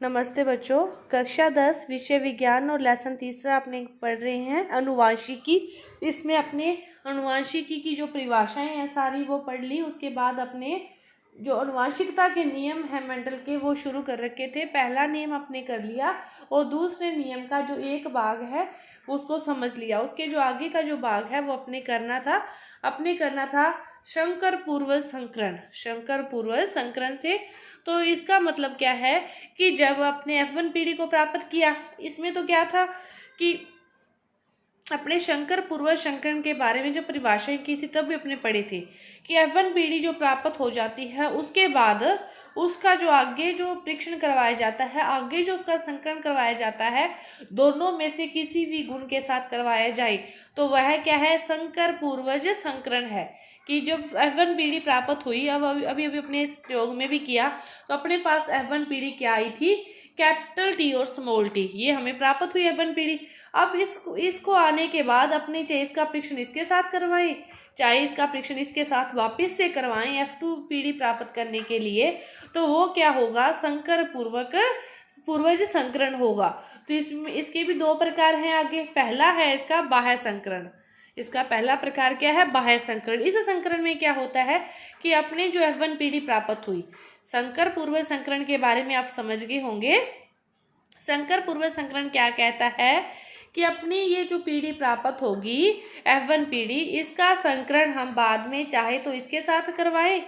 नमस्ते बच्चों। कक्षा 10 विषय विज्ञान और लेसन तीसरा अपने पढ़ रहे हैं अनुवांशिकी। इसमें अपने अनुवांशिकी की जो परिभाषाएं हैं सारी वो पढ़ ली। उसके बाद अपने जो अनुवांशिकता के नियम हैं मेंडल के वो शुरू कर रखे थे। पहला नियम अपने कर लिया और दूसरे नियम का जो एक भाग है उसको समझ लिया। उसके जो आगे का जो भाग है वो अपने करना था शंकर पूर्वज संकरण से। तो इसका मतलब क्या है कि जब अपने F1 पीढ़ी को प्राप्त किया, इसमें तो क्या था कि अपने शंकर पूर्वज संकरण के बारे में जब परिभाषाएं की थी तब भी अपने पढ़े थे कि F1 पीढ़ी जो प्राप्त हो जाती है उसके बाद उसका जो आगे जो परीक्षण करवाया जाता है, आगे जो उसका संकरण करवाया जाता है, दोनों में से किसी भी गुण के साथ करवाया जाए तो वह क्या है, संकर पूर्वज संकरण है। कि जब F1 पीढ़ी प्राप्त हुई, अब अभी अपने इस प्रयोग में भी किया तो अपने पास F1 पीढ़ी क्या आई थी, कैपिटल टी और स्मॉल टी, ये हमें प्राप्त हुई F1 पीढ़ी। अब इसको आने के बाद अपने चाहे इसका परीक्षण इसके साथ करवाएं, चाहे इसका परीक्षण इसके साथ वापस से करवाएं F2 पीढ़ी प्राप्त करने के लिए, तो वो क्या होगा, संकर पूर्वज संकरण होगा। तो इसके भी दो प्रकार हैं आगे। पहला है इसका बाह्य संकरण। इसका पहला प्रकार क्या है, बाह्य संकरण। इस संकरण में क्या होता है कि अपने जो F1 पीढ़ी प्राप्त हुई, संकर पूर्वज संकरण के बारे में आप समझ गए होंगे। संकर पूर्वज संकरण क्या कहता है कि अपनी ये जो पीढ़ी प्राप्त होगी F1 पीढ़ी, इसका संकरण हम बाद में चाहे तो इसके साथ करवाएं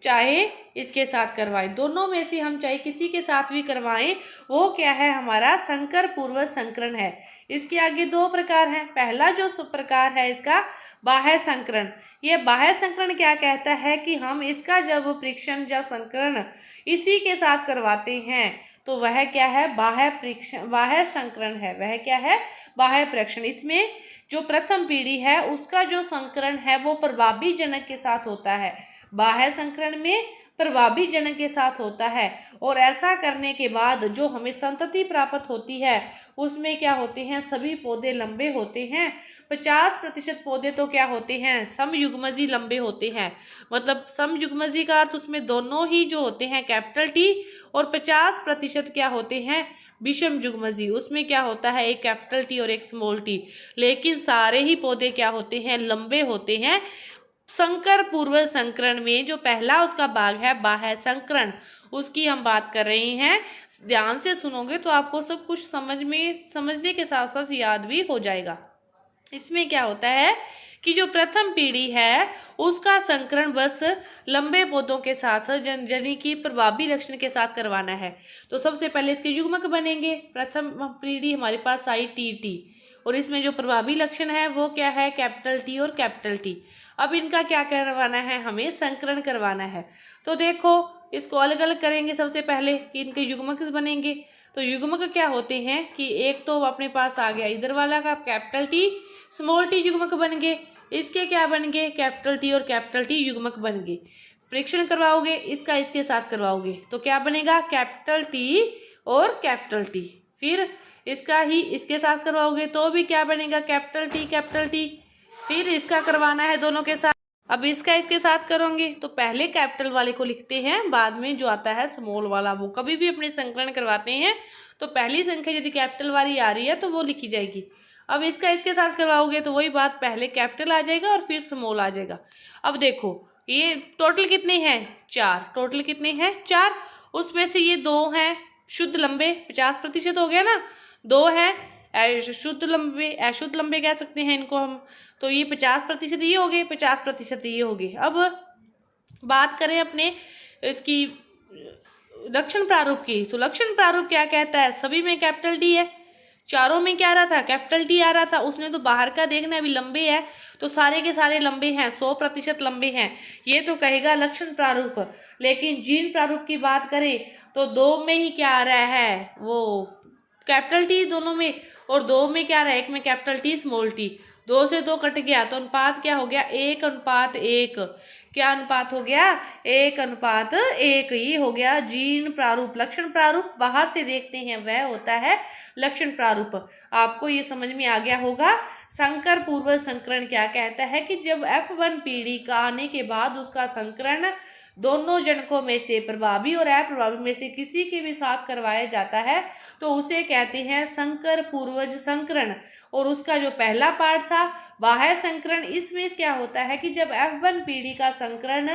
चाहे इसके साथ करवाएं, दोनों में से हम चाहे किसी के साथ भी करवाएं, वो क्या है, हमारा संकर पूर्वज संकरण है। इसके आगे दो प्रकार हैं। पहला जो प्रकार है इसका बाह्य संकरण। ये बाह्य संकरण क्या कहता है कि हम इसका जब परीक्षण या संकरण इसी के साथ करवाते हैं तो वह क्या है, बाह्य संकरण है। वह क्या है, बाह्य परीक्षण। इसमें जो प्रथम पीढ़ी है उसका जो संकरण है वो प्रभावी जनक के साथ होता है। बाह्य संकरण में प्रभावी जनक के साथ होता है और ऐसा करने के बाद जो हमें संतति प्राप्त होती है उसमें क्या होते हैं, सभी पौधे लंबे होते हैं। 50% पौधे तो क्या होते हैं, समयुग्मजी लंबे होते हैं। मतलब समयुग्मजी का अर्थ उसमें दोनों ही जो होते हैं कैपिटल टी, और 50% क्या होते हैं, विषम युग्मजी। उसमें क्या होता है, एक कैपिटल टी और एक स्मॉल टी। लेकिन सारे ही पौधे क्या होते हैं, लंबे होते हैं। संकर पूर्वज संकरण में जो पहला उसका भाग है बाह्य संकरण, उसकी हम बात कर रहे हैं। ध्यान से सुनोगे तो आपको सब कुछ समझने के साथ साथ याद भी हो जाएगा। इसमें क्या होता है कि जो प्रथम पीढ़ी है उसका संकरण बस लंबे पौधों के साथ यानी कि प्रभावी लक्षण के साथ करवाना है। तो सबसे पहले इसके युग्मक बनेंगे। प्रथम पीढ़ी हमारे पास आई टी और इसमें जो प्रभावी लक्षण है वो क्या है, कैपिटल टी और कैपिटल टी। अब इनका क्या करवाना है, हमें संकरण करवाना है। तो देखो इसको अलग अलग करेंगे। सबसे पहले कि इनके युग्मक बनेंगे। तो युग्मक क्या होते हैं कि एक तो अपने पास आ गया इधर वाला का कैपिटल टी, स्मॉल टी युग्मक बन गए। इसके क्या बन गए, कैपिटल टी और कैपिटल टी युग्मक बन गए। परीक्षण करवाओगे इसका इसके साथ करवाओगे तो क्या बनेगा, कैपिटल टी और कैपिटल टी। फिर इसका ही इसके साथ करवाओगे तो भी क्या बनेगा, कैपिटल टी। फिर इसका करवाना है दोनों के साथ। अब इसका इसके साथ करोगे तो पहले कैपिटल वाले को लिखते हैं, बाद में जो आता है स्मॉल वाला वो। कभी भी अपने संकलन करवाते हैं तो पहली संख्या यदि कैपिटल वाली आ रही है तो वो लिखी जाएगी। अब इसका इसके साथ करवाओगे तो वही बात, पहले कैपिटल आ जाएगा और फिर स्मॉल आ जाएगा। अब देखो ये टोटल कितने हैं, 4। टोटल कितने हैं, 4। उसमें से ये 2 हैं शुद्ध लंबे, 50% हो गया ना। 2 है शुद्ध लंबे, अशुद्ध लंबे कह सकते हैं इनको हम। तो ये 50% ये हो गए, 50% ये हो गए। अब बात करें अपने इसकी लक्षण प्रारूप की, तो लक्षण प्रारूप क्या कहता है, सभी में कैपिटल डी है। चारों में क्या आ रहा था, कैपिटल टी आ रहा था। उसने तो बाहर का देखना अभी लंबे है तो सारे के सारे लंबे हैं, 100% लंबे हैं, ये तो कहेगा लक्षण प्रारूप। लेकिन जीन प्रारूप की बात करें तो 2 में ही क्या आ रहा है, वो कैपिटल टी दोनों में, और 2 में क्या रहा है, एक में कैपिटल टी स्मॉल टी। 2 से 2 कट गया तो अनुपात क्या हो गया, 1:1। क्या अनुपात हो गया, 1:1। ये हो गया जीन प्रारूप। लक्षण प्रारूप बाहर से देखते हैं वह होता है लक्षण प्रारूप। आपको ये समझ में आ गया होगा। संकर पूर्वज संकरण क्या कहता है कि जब F1 पीढ़ी का आने के बाद उसका संकरण दोनों जनकों में से प्रभावी और अप्रभावी में से किसी के भी साथ करवाया जाता है तो उसे कहते हैं संकर पूर्वज संकरण। और उसका जो पहला पार्ट था बाह्य संकरण, इसमें क्या होता है कि जब F1 पीढ़ी का संकरण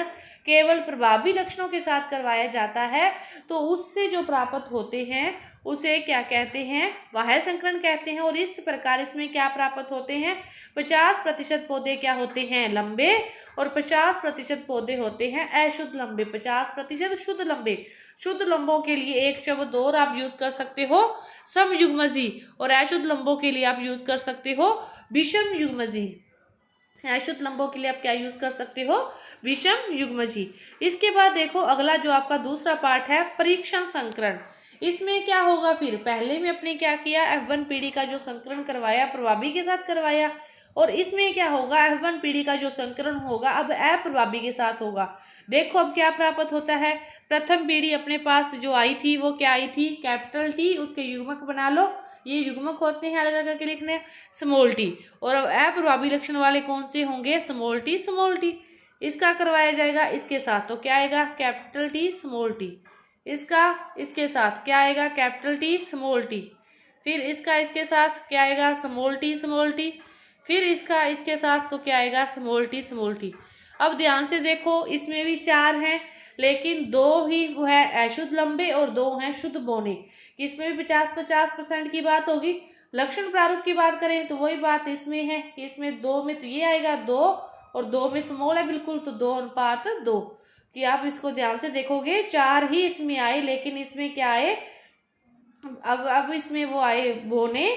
केवल प्रभावी लक्षणों के साथ करवाया जाता है तो उससे जो प्राप्त होते हैं उसे क्या कहते हैं, बाह्य संकरण कहते हैं। और इस प्रकार इसमें क्या प्राप्त होते हैं, 50% पौधे क्या होते हैं, लंबे, और 50% पौधे होते हैं अशुद्ध लंबे। 50% शुद्ध लंबे। शुद्ध लंबों के लिए एक शब्द और आप यूज कर सकते हो, समयुग्मजी, और अशुद्ध लंबों के लिए आप यूज कर सकते हो विषम युग्मजी। अशुद्ध लंबों के लिए आप क्या यूज कर सकते हो, विषम युग्मजी। इसके बाद देखो अगला जो आपका दूसरा पार्ट है परीक्षण संकरण। इसमें क्या होगा, फिर पहले में अपने क्या किया, F1 पीढ़ी का जो संकरण करवाया प्रभावी के साथ करवाया, और इसमें क्या होगा, F1 पीढ़ी का जो संकरण होगा अब अप्रभावी के साथ होगा। देखो अब क्या प्राप्त होता है, प्रथम पीढ़ी अपने पास जो आई थी वो क्या आई थी, कैपिटल टी, उसके युग्मक बना लो, ये युग्मक होते हैं अलग अलग करके लिखने, स्मॉल टी। और अब अप्रभावी लक्षण वाले कौन से होंगे, स्मॉल टी स्मॉल टी। इसका करवाया जाएगा इसके साथ तो क्या आएगा, कैपिटल टी स्मॉल टी। इसका इसके साथ क्या आएगा, कैपिटल टी स्मॉल टी। फिर इसका इसके साथ क्या आएगा, स्मॉल टी स्मॉल टी। फिर इसका इसके साथ तो क्या आएगा, स्मॉल टी स्मॉल टी। अब ध्यान से देखो इसमें भी 4 हैं लेकिन 2 ही वो है अशुद्ध लंबे और 2 हैं शुद्ध बौने। इसमें भी 50-50% की बात होगी। लक्षण प्रारूप की बात करें तो वही बात इसमें है कि इसमें 2 में तो ये आएगा 2 और 2 में स्मॉल है बिल्कुल, तो 2:2 कि आप इसको ध्यान से देखोगे 4 ही इसमें आए लेकिन इसमें क्या आए, अब इसमें वो आए बोने,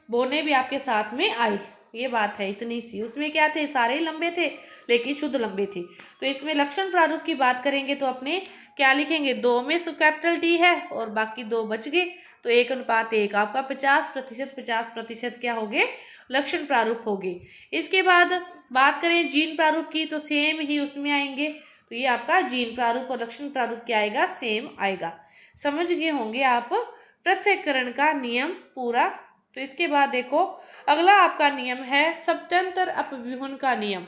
बोने भी आपके साथ में आए। ये बात है इतनी सी। उसमें क्या थे, सारे ही लंबे थे लेकिन शुद्ध लंबे थे। तो इसमें लक्षण प्रारूप की बात करेंगे तो अपने क्या लिखेंगे, 2 में कैपिटल टी है और बाकी 2 बच गए तो 1:1 आपका 50% क्या हो गए, लक्षण प्रारूप हो गए। इसके बाद बात करें जीन प्रारूप की तो सेम ही उसमें आएंगे। तो ये आपका जीन प्रारूप और लक्षण प्रारूप क्या आएगा, सेम आएगा। समझ गए होंगे आप पृथक्करण का नियम पूरा। तो इसके बाद देखो अगला आपका नियम है सप्तंतर अपव्यूहन का नियम।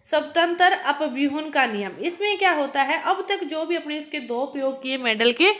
सप्तंतर अपव्यूहन का नियम, इसमें क्या होता है, अब तक जो भी अपने इसके 2 प्रयोग किए मेंडल के,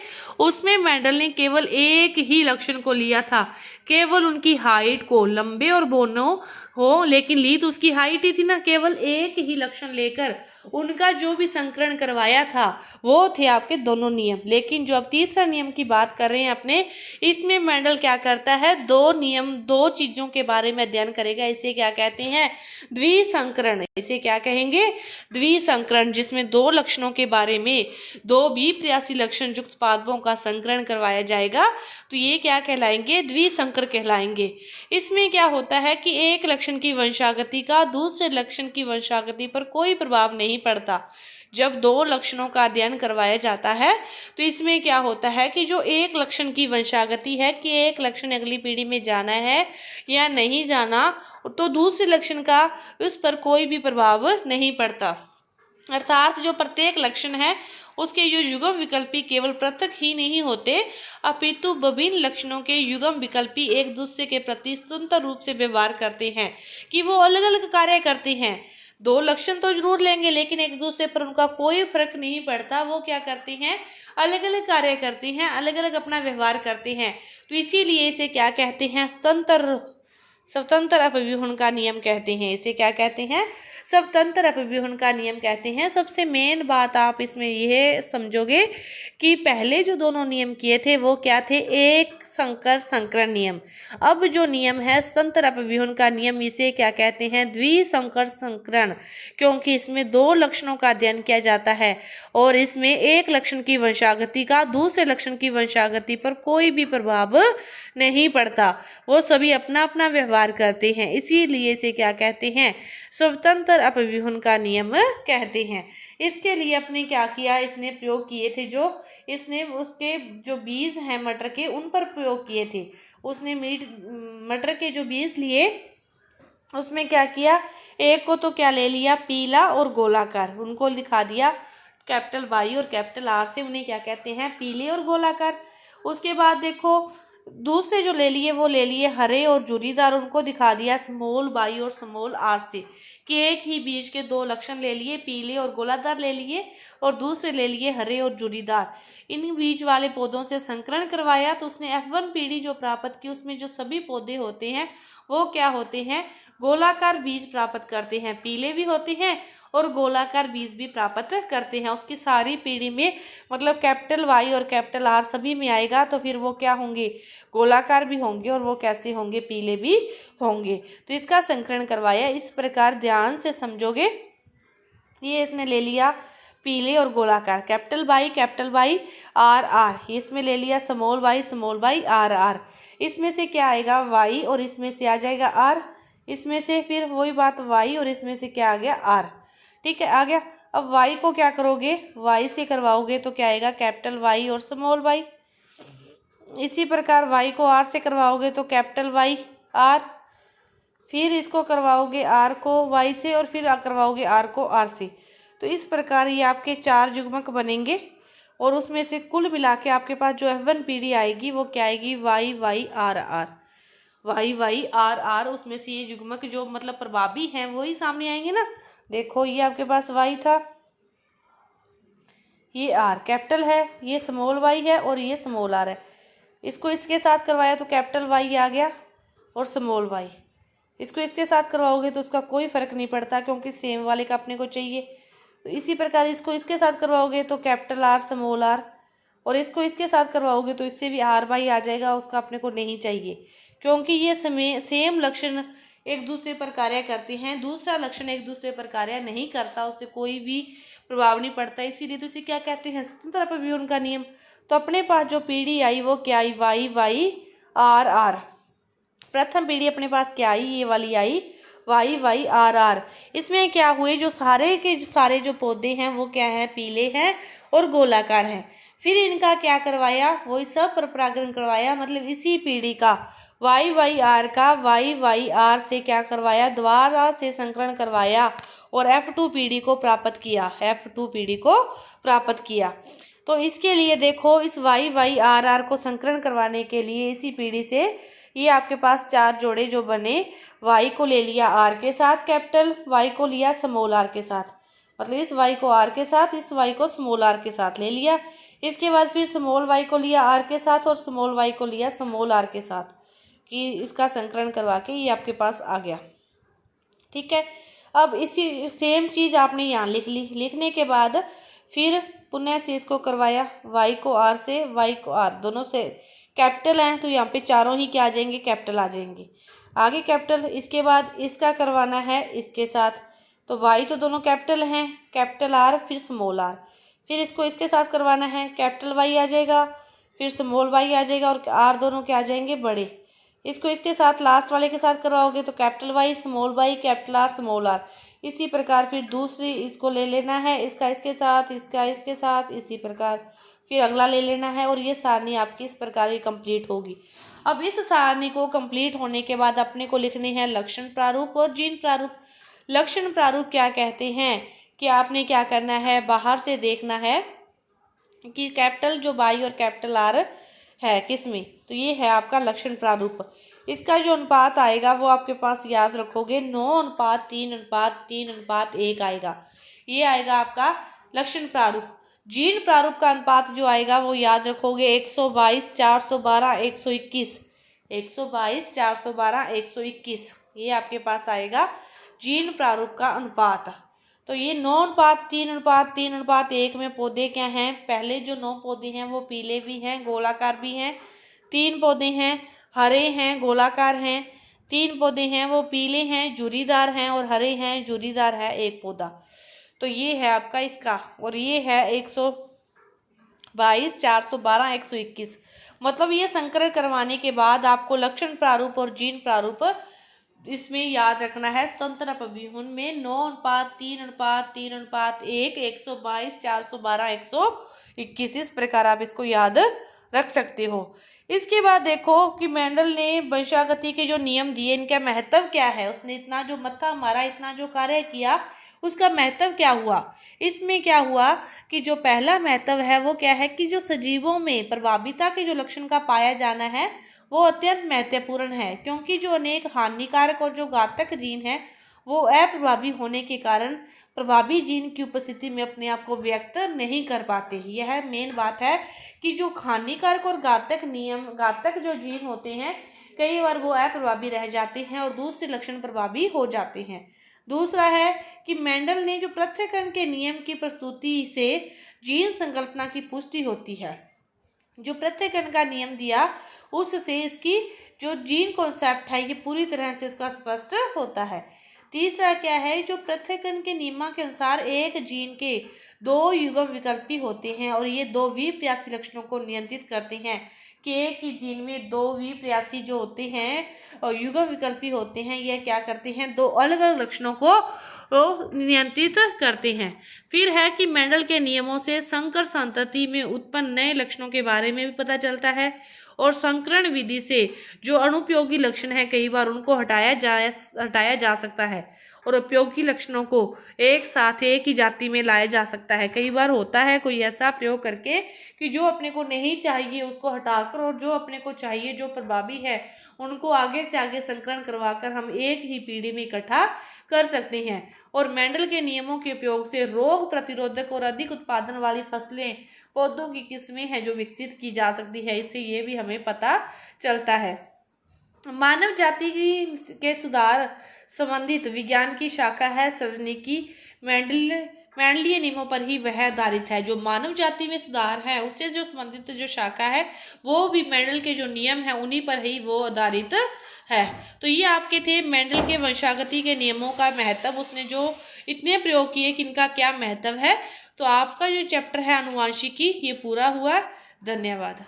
उसमें मेंडल ने केवल एक ही लक्षण को लिया था, केवल उनकी हाइट को, लंबे और बोनो हो, लेकिन ली तो उसकी हाइट ही थी ना, केवल एक ही लक्षण लेकर उनका जो भी संकरण करवाया था वो थे आपके दोनों नियम। लेकिन जो अब तीसरा नियम की बात कर रहे हैं अपने, इसमें मेंडल क्या करता है, 2 नियम, 2 चीजों के बारे में अध्ययन करेगा। इसे क्या कहते हैं, द्विसंकरण। इसे क्या कहेंगे, द्विसंकरण, जिसमें 2 लक्षणों के बारे में 2 द्विप्रासी लक्षण युक्त पादपों का संकरण करवाया जाएगा। तो ये क्या कहलाएंगे, द्विसंकर कहलाएंगे। इसमें क्या होता है कि एक लक्षण की वंशागति का दूसरे लक्षण की वंशागति पर कोई प्रभाव नहीं पड़ता। जब 2 लक्षणों का अध्ययन करवाया जाता है तो इसमें क्या होता है कि जो एक लक्षण की वंशागति है कि एक लक्षण अगली पीढ़ी में जाना है या नहीं जाना, तो दूसरे लक्षण का उस पर कोई भी प्रभाव नहीं पड़ता। अर्थात जो प्रत्येक लक्षण है उसके जो युग्म विकल्पी केवल पृथक ही नहीं होते, अपितु विभिन्न लक्षणों के युग्म विकल्पी एक दूसरे के प्रति स्वतंत्र रूप से व्यवहार करते हैं, कि वो अलग अलग कार्य करते हैं। 2 लक्षण तो जरूर लेंगे लेकिन एक दूसरे पर उनका कोई फर्क नहीं पड़ता। वो क्या करते हैं, अलग अलग कार्य करते हैं, अलग अलग अपना व्यवहार करते हैं। तो इसीलिए इसे क्या कहते हैं, स्वतंत्र अपव्यूहन का नियम कहते हैं। इसे क्या कहते हैं, स्वतंत्र अपव्यूहन का नियम कहते हैं। सबसे मेन बात आप इसमें यह समझोगे कि पहले जो दोनों नियम किए थे वो क्या थे, एक संकर संकरण नियम। अब जो नियम है स्वतंत्र अपव्यूहन का नियम, इसे क्या कहते हैं, द्विसंकर संकरण, क्योंकि इसमें 2 लक्षणों का अध्ययन किया जाता है और इसमें एक लक्षण की वंशागति का दूसरे लक्षण की वंशागति पर कोई भी प्रभाव नहीं पड़ता। वो सभी अपना अपना व्यवहार करते हैं। इसीलिए इसे क्या कहते हैं, स्वतंत्र अपव्यूहन का नियम कहते हैं। इसके लिए अपने क्या किया, इसने प्रयोग किए थे, जो इसने उसके जो बीज हैं मटर के उन पर प्रयोग किए थे। उसने मटर के जो बीज लिए उसमें क्या किया, एक को तो क्या ले लिया, पीला और गोलाकार, उनको दिखा दिया कैपिटल वाई और कैपिटल आर से, उन्हें क्या कहते हैं, पीले और गोलाकार। उसके बाद देखो दूसरे जो ले लिए वो ले लिए हरे और जुरीदार, उनको दिखा दिया स्मॉल वाई और स्मॉल आर से, कि एक ही बीज के दो लक्षण ले लिए, पीले और गोलादार ले लिए और दूसरे ले लिए हरे और जुरीदार। इन बीज वाले पौधों से संकरण करवाया तो उसने F1 पीढ़ी जो प्राप्त की उसमें जो सभी पौधे होते हैं वो क्या होते हैं, गोलाकार बीज प्राप्त करते हैं, पीले भी होते हैं और गोलाकार बीज भी प्राप्त करते हैं। उसकी सारी पीढ़ी में मतलब कैपिटल वाई और कैपिटल आर सभी में आएगा तो फिर वो क्या होंगे, गोलाकार भी होंगे और वो कैसे होंगे, पीले भी होंगे। तो इसका संकरण करवाया, इस प्रकार ध्यान से समझोगे। ये इसने ले लिया पीले और गोलाकार, कैपिटल बाई आर आर, इसमें ले लिया स्मॉल बाई आर आर। इसमें से क्या आएगा वाई और इसमें से आ जाएगा आर, इसमें से फिर वही बात वाई और इसमें से क्या आ गया आर। ठीक है, आ गया। अब वाई को क्या करोगे, वाई से करवाओगे तो क्या आएगा, कैपिटल वाई और स्मॉल वाई। इसी प्रकार वाई को आर से करवाओगे तो कैपिटल वाई आर, फिर इसको करवाओगे आर को वाई से और फिर करवाओगे आर को आर से। तो इस प्रकार ये आपके 4 युग्मक बनेंगे और उसमें से कुल मिला के आपके पास जो F1 पीढ़ी आएगी वो क्या आएगी, वाई वाई आर आर। उसमें से ये युग्मक जो मतलब प्रभावी हैं वही सामने आएंगे ना। देखो ये आपके पास वाई था, ये आर कैपिटल है, ये स्मॉल वाई है और ये स्मॉल आर है। इसको इसके साथ करवाया तो कैपिटल वाई आ गया और स्मॉल वाई। इसको इसके साथ करवाओगे तो उसका कोई फर्क नहीं पड़ता क्योंकि सेम वाले का अपने को चाहिए। तो इसी प्रकार इसको इसके साथ करवाओगे तो कैपिटल आर स्मॉल आर, और इसको इसके साथ करवाओगे तो इससे भी आर बाई आ जाएगा, उसका अपने को नहीं चाहिए क्योंकि ये सेम लक्षण एक दूसरे पर कार्य करते हैं। दूसरा लक्षण एक दूसरे पर कार्य नहीं करता, उससे कोई भी प्रभाव नहीं पड़ता, इसीलिए तो इसे क्या कहते हैं, स्वतंत्र अपव्यूहन का नियम। तो अपने पास जो पीढ़ी आई वो क्या आई, वाई वाई आर आर। प्रथम पीढ़ी अपने पास क्या आई, ये वाली आई वाई वाई आर आर। इसमें क्या हुए, जो सारे के सारे जो पौधे हैं वो क्या है, पीले हैं और गोलाकार हैं। फिर इनका क्या करवाया, वो सब पर परागण करवाया, मतलब इसी पीढ़ी का वाई वाई आर का वाई वाई आर से क्या करवाया, द्वारा से संकरण करवाया और F2 पीढ़ी को प्राप्त किया, F2 पीढ़ी को प्राप्त किया। तो इसके लिए देखो, इस वाई वाई आर आर को संकरण करवाने के लिए इसी पीढ़ी से ये आपके पास 4 जोड़े जो बने, वाई को ले लिया आर के साथ कैपिटल, वाई को लिया स्मॉल आर के साथ, मतलब इस वाई को आर के साथ, इस वाई को स्मॉल आर के साथ ले लिया। इसके बाद फिर स्मॉल वाई को लिया आर के साथ और स्मॉल वाई को लिया स्मॉल आर के साथ, कि इसका संकरण करवा के ये आपके पास आ गया। ठीक है, अब इसी सेम चीज़ आपने यहाँ लिख ली। लिखने के बाद फिर पुनः से इसको करवाया, वाई को आर से, वाई को आर, दोनों से कैपिटल हैं तो यहाँ पे चारों ही क्या आ जाएंगे, कैपिटल आ जाएंगे, आगे कैपिटल। इसके बाद इसका करवाना है इसके साथ, तो वाई तो दोनों कैपिटल हैं, कैपिटल आर फिर स्मॉल आर, फिर इसको इसके साथ करवाना है, कैपिटल वाई आ जाएगा फिर स्मॉल वाई आ जाएगा और आर दोनों क्या आ जाएंगे, बड़े। इसको इसके साथ लास्ट वाले के साथ करवाओगे तो capital Y small Y capital R small R. इसी प्रकार फिर दूसरी इसको ले लेना है, इसका इसके साथ, इसका इसके साथ, इसी प्रकार फिर अगला ले लेना है और ये सारणी आपकी इस प्रकार की कंप्लीट होगी। अब इस सारणी को कंप्लीट होने के बाद अपने को लिखने हैं लक्षण प्रारूप और जीन प्रारूप। लक्षण प्रारूप क्या कहते हैं कि आपने क्या करना है, बाहर से देखना है कि कैपिटल जो वाई और कैपिटल आर है किसमें, तो ये है आपका लक्षण प्रारूप। इसका जो अनुपात आएगा वो आपके पास याद रखोगे 9:3:3:1 आएगा, ये आएगा आपका लक्षण प्रारूप। जीन प्रारूप का अनुपात जो आएगा वो याद रखोगे 122:412:121, 122:412:121, ये आपके पास आएगा जीन प्रारूप का अनुपात। तो ये 9:3:3:1 में पौधे क्या हैं, पहले जो 9 पौधे हैं वो पीले भी हैं, गोलाकार भी हैं, 3 पौधे हैं हरे हैं, गोलाकार हैं, 3 पौधे हैं वो पीले हैं, जुरीदार हैं और हरे हैं, जुरीदार है एक पौधा। तो ये है आपका इसका, और ये है 122:412:121। मतलब ये संकरण करवाने के बाद आपको लक्षण प्रारूप और जीन प्रारूप इसमें याद रखना है। स्वतंत्र अपव्यूहन में 9:3:3:1 122:412:121, इस प्रकार आप इसको याद रख सकते हो। इसके बाद देखो कि मेंडल ने वंशागति के जो नियम दिए, इनका महत्व क्या है, उसने इतना जो मत्था मारा, इतना जो कार्य किया, उसका महत्व क्या हुआ। इसमें क्या हुआ कि जो पहला महत्व है वो क्या है कि जो सजीवों में प्रभाविता के जो लक्षण का पाया जाना है वो अत्यंत महत्वपूर्ण है, क्योंकि जो अनेक हानिकारक और जो घातक जीन है वो अप्रभावी होने के कारण प्रभावी जीन की उपस्थिति में अपने आप को व्यक्त नहीं कर पाते। यह मेन बात है कि जो हानिकारक और घातक जो जीन होते हैं कई बार वो अप्रभावी रह जाते हैं और दूसरे लक्षण प्रभावी हो जाते हैं। दूसरा है कि मेंडल ने जो पृथक्करण के नियम की प्रस्तुति से जीन संकल्पना की पुष्टि होती है। जो पृथक्करण का नियम दिया उससे इसकी जो जीन कॉन्सेप्ट है ये पूरी तरह से उसका स्पष्ट होता है। तीसरा क्या है, जो पृथक्करण के नियम के अनुसार एक जीन के 2 युग्म विकल्पी होते हैं और ये 2 विप्रयासी लक्षणों को नियंत्रित करते हैं कि एक ही जीन में 2 विप्रयासी जो होते हैं और युग्म विकल्पी होते हैं, यह क्या करते हैं 2 अलग अलग लक्षणों को नियंत्रित करते हैं। फिर है कि मेंडल के नियमों से संकर संतति में उत्पन्न नए लक्षणों के बारे में भी पता चलता है और संकरण विधि से जो अनुपयोगी लक्षण है कई बार उनको हटाया जा सकता है और उपयोगी लक्षणों को एक साथ एक ही जाति में लाया जा सकता है। कई बार होता है कोई ऐसा प्रयोग करके कि जो अपने को नहीं चाहिए उसको हटाकर और जो अपने को चाहिए जो प्रभावी है उनको आगे से आगे संकरण करवाकर हम एक ही पीढ़ी में इकट्ठा कर सकते हैं। और मेंडल के नियमों के उपयोग से रोग प्रतिरोधक और अधिक उत्पादन वाली फसलें पौधों की किस्में हैं जो विकसित की जा सकती है। इससे ये भी हमें पता चलता है। मानव जाति के सुधार संबंधित विज्ञान की शाखा है सर्जनिकी। मेंडलीय नियमों पर ही वह आधारित है। जो मानव जाति में सुधार है उससे जो संबंधित जो शाखा है वो भी मेंडल के जो नियम है उन्हीं पर ही वो आधारित है। तो ये आपके थे मेंडल के वंशागति के नियमों का महत्व, उसने जो इतने प्रयोग किए कि इनका क्या महत्व है। तो आपका जो चैप्टर है आनुवांशिकी ये पूरा हुआ। धन्यवाद।